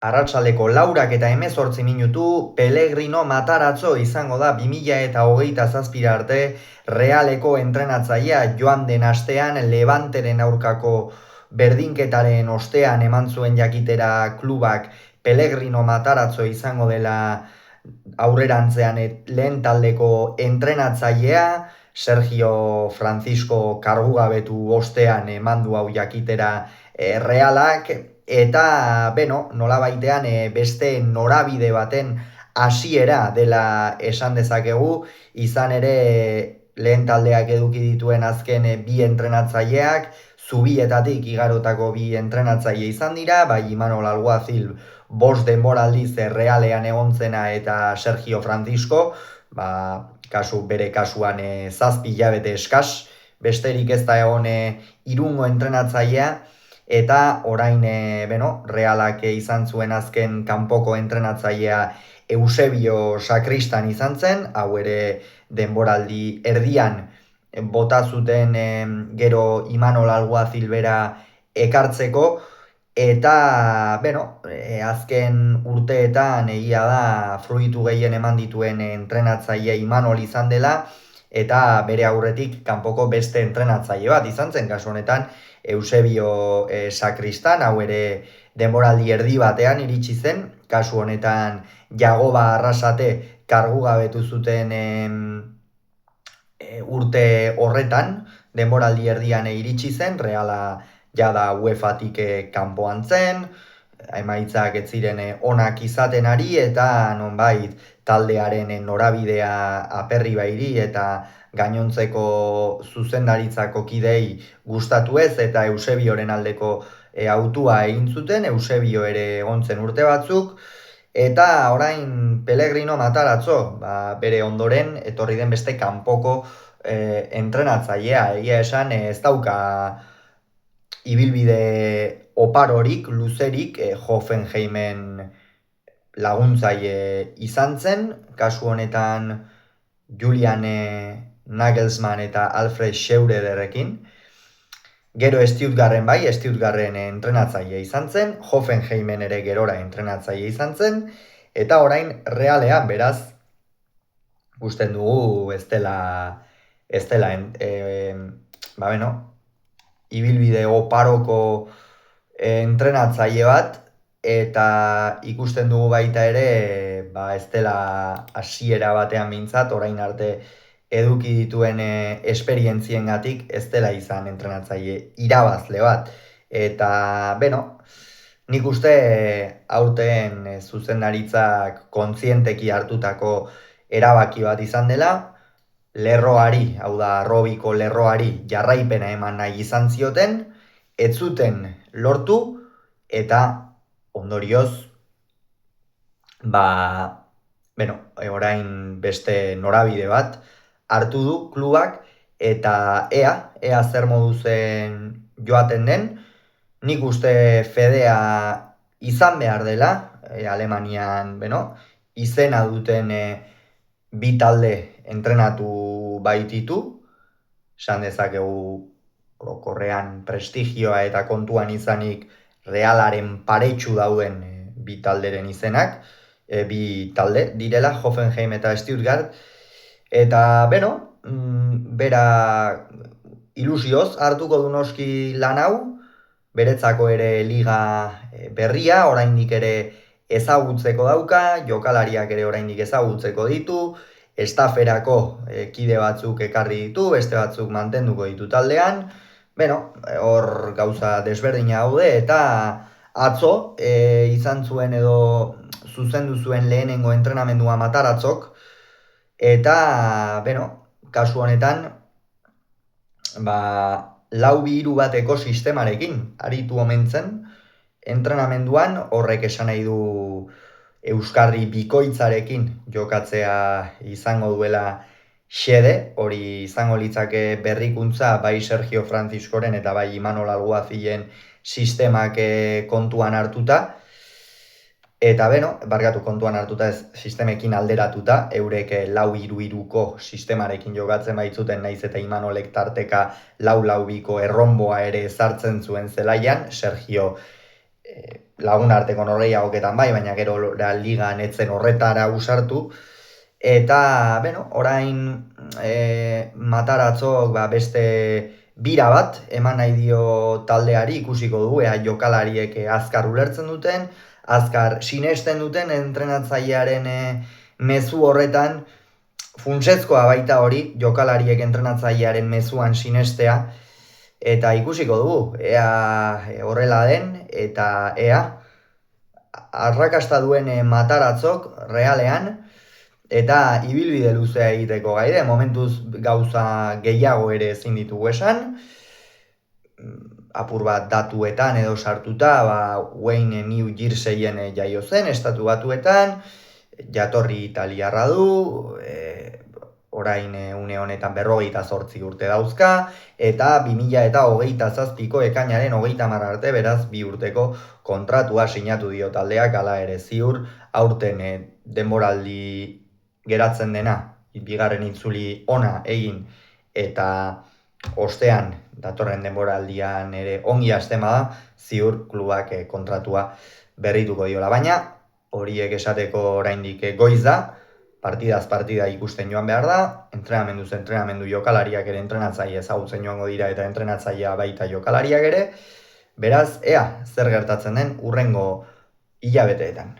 Arratsaldeko 4:18 Pellegrino Matarazzo izango da 2027 arte Realeko entrenatzailea joan den astean Levanteren aurkako berdinketaren ostean eman zuen jakitera klubak Pellegrino Matarazzo izango dela aurrerantzean lehen taldeko entrenatzailea. Sergio Francisco kargugabetu ostean eman du hau jakitera Realak, eta nolabaitean beste norabide baten hasiera dela esan dezakegu, izan ere lehen taldeak eduki dituen azken bi entrenatzaileak, zubietatik igarotako bi entrenatzaile izan dira, bai Imanol Alguazil 5 denboraldiz Realean egon zena eta Sergio Francisco, bere kasuan 7 hilabete eskas, besterik ez da egon Irungo entrenatzailea, eta orain Realak izan zuen azken kanpoko entrenatzailea Eusebio Sakristan izan zen, hau ere denboraldi erdian bota zuten gero Imanol Alguazil bera ekartzeko, eta azken urteetan egia da fruitu gehien eman dituen entrenatzaile Imanol izan dela, eta bere aurretik kanpoko beste entrenatzaile bat izan zen, kasu honetan Eusebio Sakristan, hau ere denboraldi erdi batean iritsi zen, kasu honetan Jagoba Arrasate kargugabetu zuten urte horretan, denboraldi erdian iritsi zen, Reala jada UEFA-tik kanpoan zen, emaitzak ez ziren onak izaten ari, eta nonbait taldearen norabidea aperri bairi eta gainontzeko zuzendaritzako kidei gustatu ez, eta Eusebioren aldeko autua egin zuten, Eusebio ere egon zen urte batzuk, eta orain Pellegrino Matarazzo, bere ondoren etorri den beste kanpoko entrenatzailea, egia esan ez dauka ibilbide oparorik, luzerik, Hoffenheimen laguntzaile izan zen, kasu honetan Julian Nagelsmann eta Alfred Schreuderekin. Gero Stuttgarten Stuttgarten entrenatzaile izan zen, Hoffenheimen ere gerora entrenatzaile izan zen, eta orain Realean, beraz, gusten dugu ez dela ibilbide oparoko entrenatzaile bat, eta ikusten dugu baita ere ez dela hasiera batean mintzat, orain arte eduki dituen esperientziengatik ez dela izan entrenatzaile irabazle bat. Eta, nik uste aurten zuzendaritzak kontzienteki hartutako erabaki bat izan dela, lerroari, hau da Robiko lerroari jarraipena eman nahi izan zioten, ez zuten lortu, eta ondorioz, orain beste norabide bat hartu du klubak, eta ea zer moduzen joaten den. Nik uste fedea izan behar dela, Alemanian izena duten bi talde entrenatu baititu, esan dezakegu orokorrean prestigioa eta kontuan izanik Realaren paretsu dauden bi talderen izenak, bi talde direla, Hoffenheim eta Stuttgart, eta bera ilusioz hartuko du noski lan hau, beretzako ere liga berria, oraindik ere ezagutzeko dauka, jokalariak ere oraindik ezagutzeko ditu, estaferako kide batzuk ekarri ditu, beste batzuk mantenduko ditu taldean, hor gauza desberdina daude, eta atzo izan zuen edo zuzendu zuen lehenengo entrenamendua Matarazzok, eta kasu honetan 4-2-3 bateko sistemarekin aritu omen zen entrenamenduan, horrek esan nahi du euskarri bikoitzarekin jokatzea izango duela xede, hori izango litzake berrikuntza bai Sergio Franciscoren eta bai Imanol Alguazilen sistemak kontuan hartuta, eta kontuan hartuta ez sistemekin alderatuta, eurek 4-3-3ko sistemarekin jokatzen baitzuten, naiz eta Imanolek tarteka 4-4-2ko erronboa ere ezartzen zuen zelaian, Sergio lagun arteko norgehiagoketan bai, baina gero ligan etzen horretara usartu. Eta, orain Mataratzok beste bira bat eman nahi dio taldeari, ikusiko dugu, ea jokalariek azkar ulertzen duten, azkar sinesten duten entrenatzailearen mezu horretan, funtsezkoa baita hori, jokalariek entrenatzailearen mezuan sinestea, eta ikusiko dugu, ea horrela den, eta ea arrakasta duen Mataratzok realean, eta ibilbide luzea egiteko gaide, momentuz gauza gehiago ere ezin ditugu esan, apur bat datuetan edo sartuta, Wayne New Jerseyen jaio zen, Estatu Batuetan, jatorri italiarra du, orain une honetan 58 urte dauzka, eta 2027ko ekainaren 30 arte, beraz 2 urteko kontratua sinatu dio taldeak, hala ere ziur, aurten denboraldi geratzen dena, bigarren itzuli ona egin, eta ostean datorren denboraldian ere ongi hasten bada, ziur klubak kontratua berrituko diola. Baina horiek esateko oraindik goiz da, partidaz partida ikusten joan behar da, entrenamendu jokalariak ere entrenatzaile ezagutzen joango dira eta entrenatzailea baita jokalariak ere, beraz, ea zer gertatzen den hurrengo hilabeteetan.